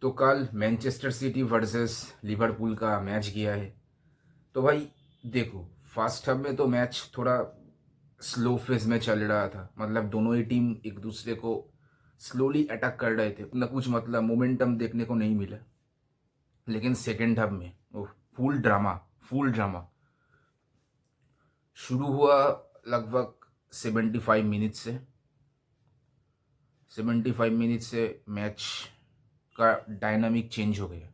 तो कल Manchester city versus Liverpool का मैच गया है। तो भाई देखो, फर्स्ट हाफ में तो मैच थोड़ा स्लो फेज में चल रहा था। मतलब दोनों ही टीम एक दूसरे को स्लोली अटैक कर रहे थे, ना कुछ मतलब मोमेंटम देखने को नहीं मिला। लेकिन सेकेंड हाफ में वो फुल ड्रामा, फुल ड्रामा शुरू हुआ। लगभग 75 मिनट से 75 मिनट से मैच का डायनामिक चेंज हो गया।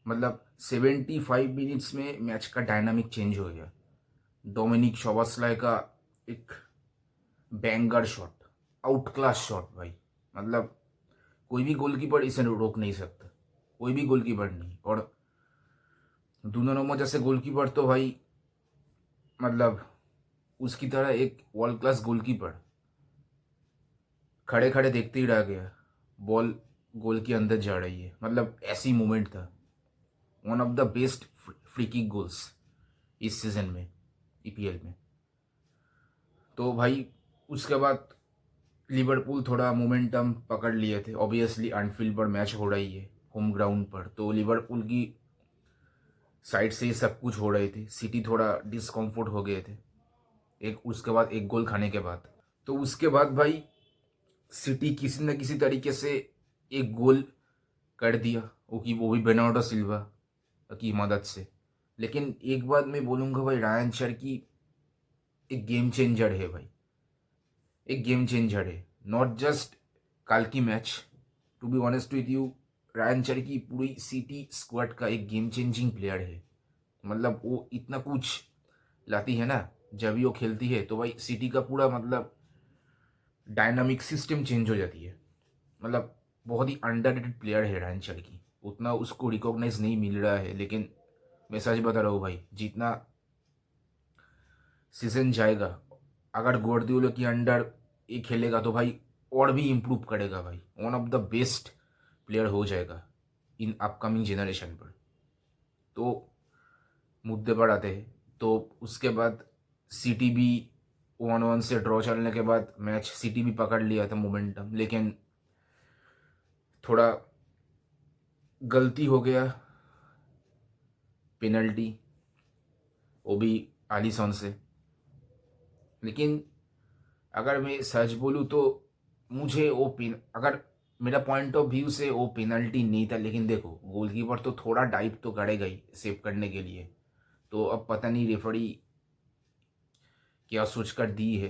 मतलब 75 मिनट्स में मैच का डायनामिक चेंज हो गया। डोमिनिक शोबोस्लाय का एक banger shot, out class shot भाई। मतलब कोई भी गोलकीपर इसे रोक नहीं सकता, कोई भी गोलकीपर नहीं। और दूनो नोमो जैसे गोलकीपर तो भाई, मतलब उसकी तरह एक वर्ल्ड क्लास गोलकीपर खड़े खड़े देखते ही रह गया। बॉल गोल के अंदर जा रही है, मतलब ऐसी मोमेंट था। One of the best free kick goals इस सीजन में, ईपीएल में। तो भाई उसके बाद लिवरपूल थोड़ा मोमेंटम पकड़ लिए थे। ऑब्वियसली एनफील्ड पर मैच हो रही है, होम ग्राउंड पर, तो लिवरपूल की साइड से ही सब कुछ हो रहे थे। सिटी थोड़ा डिस्कम्फर्ट हो गए थे एक उसके बाद, एक गोल खाने के बाद। तो उसके बाद भाई सिटी किसी न किसी तरीके से एक गोल कर दिया, वो भी बेर्नार्डो सिल्वा की मदद से। लेकिन एक बात मैं बोलूँगा भाई, रायन शर्की एक गेम चेंजर है भाई, एक गेम चेंजर है। नॉट जस्ट कल की match, to be honest with you, Rayan Cherki पूरी सिटी स्क्वाड का एक गेम चेंजिंग प्लेयर है। मतलब वो इतना कुछ लाती है ना, जब भी वो खेलती है तो भाई सिटी का पूरा मतलब डायनामिक सिस्टम चेंज हो जाती है। मतलब बहुत ही अंडररेटेड प्लेयर है रायन शर्की, उतना उसको रिकॉग्नाइज नहीं मिल रहा है। लेकिन मैं सच बता रहा हूँ भाई, जितना सीजन जाएगा, अगर गुआर्डियोला के अंडर ये खेलेगा तो भाई और भी इम्प्रूव करेगा भाई। One of the best player हो जाएगा इन अपकमिंग जनरेशन पर। तो मुद्दे पर आते हैं। तो उसके बाद सिटी भी 1-1 से ड्रॉ चलने के बाद मैच सिटी भी पकड़ लिया था मोमेंटम। लेकिन थोड़ा गलती हो गया, पेनल्टी, वो भी आलिसन से। लेकिन अगर मैं सच बोलूँ तो मुझे वो पिन, अगर मेरा पॉइंट ऑफ व्यू से वो पेनल्टी नहीं था। लेकिन देखो, गोलकीपर तो थोड़ा डाइव तो करेगा ही सेव करने के लिए। तो अब पता नहीं रेफरी क्या सोच कर दी है।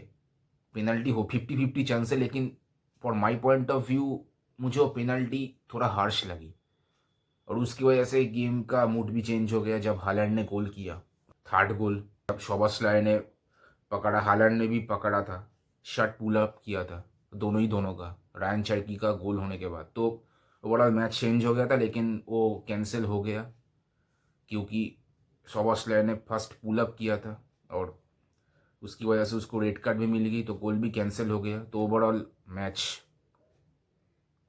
पेनल्टी हो 50-50 चांस है, लेकिन for my point of view मुझे वो पेनल्टी थोड़ा हार्श लगी। और उसकी वजह से गेम का मूड भी चेंज हो गया जब हालैंड ने गोल किया, थर्ड गोल। जब शोबोस्लाय ने पकड़ा, हालैंड ने भी पकड़ा था, शट पुल अप किया था, दोनों का रायन चर्की का गोल होने के बाद। तो ओवरऑल मैच चेंज हो गया था, लेकिन वो कैंसिल हो गया क्योंकि शोबोस्लाय ने फर्स्ट पुल अप किया था और उसकी वजह से उसको रेड कार्ड भी मिल गई, तो गोल भी कैंसिल हो गया। तो ओवरऑल मैच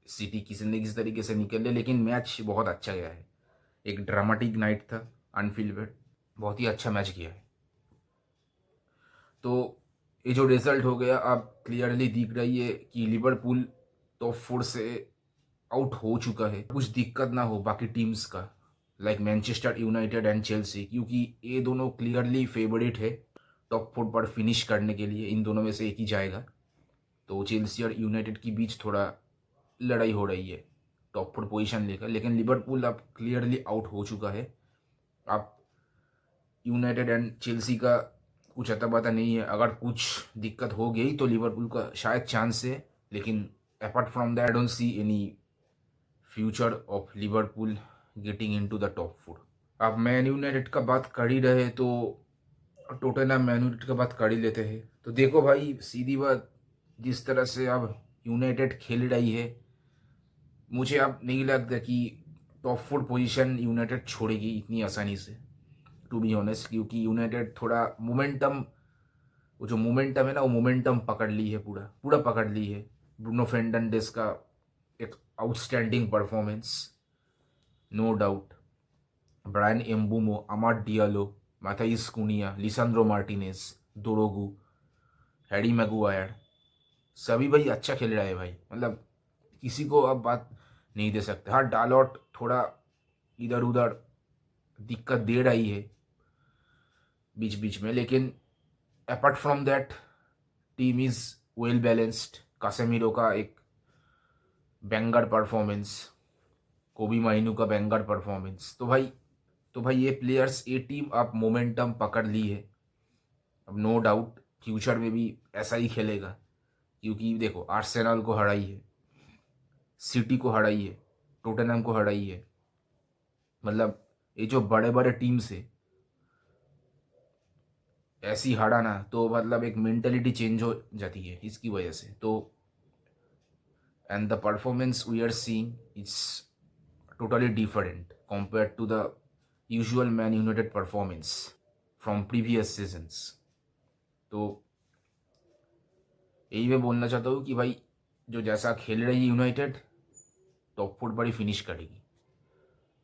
सिटी किसी न किसी तरीके से निकल लिया। लेकिन मैच बहुत अच्छा गया है, एक ड्रामेटिक नाइट था अनफील्ड पर, बहुत ही अच्छा मैच किया है। तो ये जो रिजल्ट हो गया, अब क्लियरली दिख रही है कि लिवरपूल टॉप 4 से आउट हो चुका है। कुछ दिक्कत ना हो बाकी टीम्स का, like Manchester United and Chelsea, क्योंकि ये दोनों क्लियरली फेवरेट है टॉप 4 पर फिनिश करने के लिए। इन दोनों में से एक ही जाएगा। तो चेल्सी और यूनाइटेड के बीच थोड़ा लड़ाई हो रही है टॉप 4 पोजीशन लेकर। लेकिन लिवरपूल अब क्लियरली आउट हो चुका है। अब यूनाइटेड एंड चेल्सी का कुछ अता पता नहीं है। अगर कुछ दिक्कत हो गई तो लिवरपूल का शायद चांस है। लेकिन apart from that, I don't see any future of Liverpool getting into the top 4। अब मैन यूनाइटेड का बात कर ही रहे तो टोटनहम मैन यूनाइटेड का बात कर ही लेते हैं। तो देखो भाई, सीधी बात, जिस तरह से अब यूनाइटेड खेल रही है, मुझे अब नहीं लगता कि टॉप 4 पोजीशन यूनाइटेड छोड़ेगी इतनी आसानी से, टू बी ऑनेस्ट। क्योंकि यूनाइटेड थोड़ा मोमेंटम, वो जो मोमेंटम है ना, वो मोमेंटम पकड़ ली है, पूरा पूरा पकड़ ली है। ब्रूनो फेर्नांडिस का एक outstanding performance, no doubt. Bryan Mbeumo, Amad Diallo, Matheus Cunha, Lisandro Martinez, Dorgu, Harry Maguire, सभी भाई अच्छा खेल रहा है भाई। मतलब किसी को अब बात नहीं दे सकते। हाँ, डालॉट थोड़ा इधर उधर दिक्कत दे रही है बीच बीच में, लेकिन apart from that team is well balanced. कासेमीरो का एक बैंगर परफॉर्मेंस, कोबी माइनू का बैंगर परफॉर्मेंस। तो भाई ये प्लेयर्स, ये टीम अब मोमेंटम पकड़ ली है। अब नो डाउट फ्यूचर में भी ऐसा ही खेलेगा, क्योंकि देखो आर्सेनल को हराई है, सिटी को हराई है, टोटनहम को हराई है। मतलब ये जो बड़े बड़े टीम से ऐसी हारा ना, तो मतलब एक मेंटेलिटी चेंज हो जाती है इसकी वजह से। तो and the performance we are seeing is totally different compared to the usual Man United performance from previous seasons। तो यही मैं बोलना चाहता हूँ कि भाई जो जैसा खेल रही है यूनाइटेड, टॉप फोर पर ही फिनिश करेगी।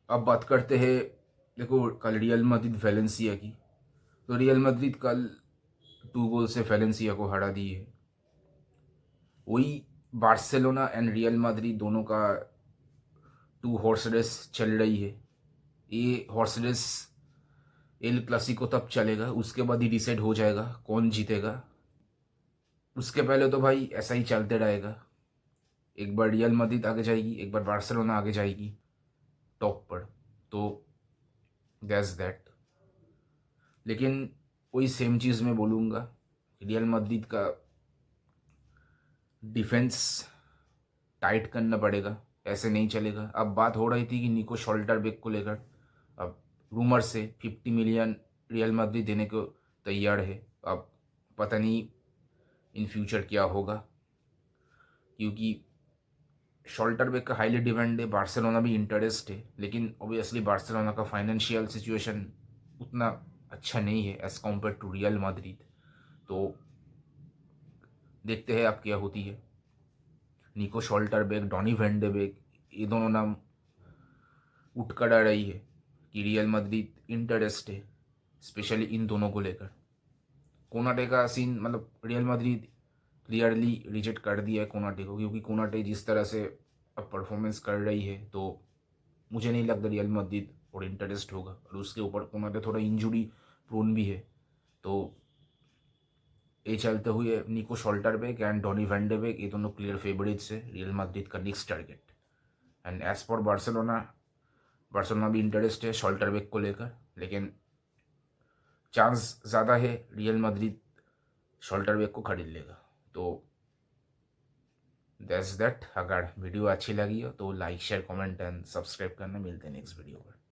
अब बात करते हैं, देखो कल रियल मैड्रिड वेलेंसिया की, तो रियल मैड्रिड कल 2 गोल से वेलेंसिया को हरा दी है। वही बार्सिलोना एंड रियल मैड्रिड दोनों का 2 हॉर्स रेस चल रही है। ये हॉर्स रेस एल क्लासिको तब चलेगा, उसके बाद ही डिसाइड हो जाएगा कौन जीतेगा। उसके पहले तो भाई ऐसा ही चलते रहेगा, एक बार रियल मैड्रिड आगे जाएगी, एक बार बार्सिलोना आगे जाएगी टॉप पर। तो दैट्स दैट। लेकिन वही सेम चीज़ मैं बोलूँगा, रियल मैड्रिड का डिफेंस टाइट करना पड़ेगा, ऐसे नहीं चलेगा। अब बात हो रही थी कि निको शॉल्टरबेक को लेकर, अब रूमर से 50 मिलियन रियल मैड्रिड देने को तैयार है। अब पता नहीं इन फ्यूचर क्या होगा, क्योंकि शॉल्टरबेक का हाईली डिमांड है, बार्सिलोना भी इंटरेस्ट है, लेकिन ऑब्वियसली बार्सिलोना का फाइनेंशियल सिचुएशन उतना अच्छा नहीं है as compare to Real Madrid. तो देखते हैं अब क्या होती है। निको शॉल्टरबेक, डॉनी वेंडेबेक, ये दोनों नाम उठ कर आ रही है कि रियल मैड्रिड इंटरेस्ट है, स्पेशली इन दोनों को लेकर। कोनाटे का सीन, मतलब रियल मैड्रिड क्लियरली रिजेक्ट कर दिया है कोनाटे को, क्योंकि कोनाटे जिस तरह से अब परफॉर्मेंस कर रही है, तो मुझे नहीं लगता रियल मैड्रिड और इंटरेस्ट होगा। और उसके ऊपर कोनाटे थोड़ा इंजुरी प्रोन भी है। तो ये चलते हुए निको शॉल्टरबेक एंड डॉनी वेंडेबेक, ये दोनों क्लियर फेवरेट्स है रियल मैड्रिड का next target. And as for Barcelona, Barcelona भी इंटरेस्ट है शॉल्टरबेक को लेकर, लेकिन चांस ज़्यादा है रियल मैड्रिड शॉल्टरबेक को खरीद लेगा। तो दैट्स दैट। अगर वीडियो अच्छी लगी हो तो like share comment and subscribe करना। मिलते हैं नेक्स्ट वीडियो पर।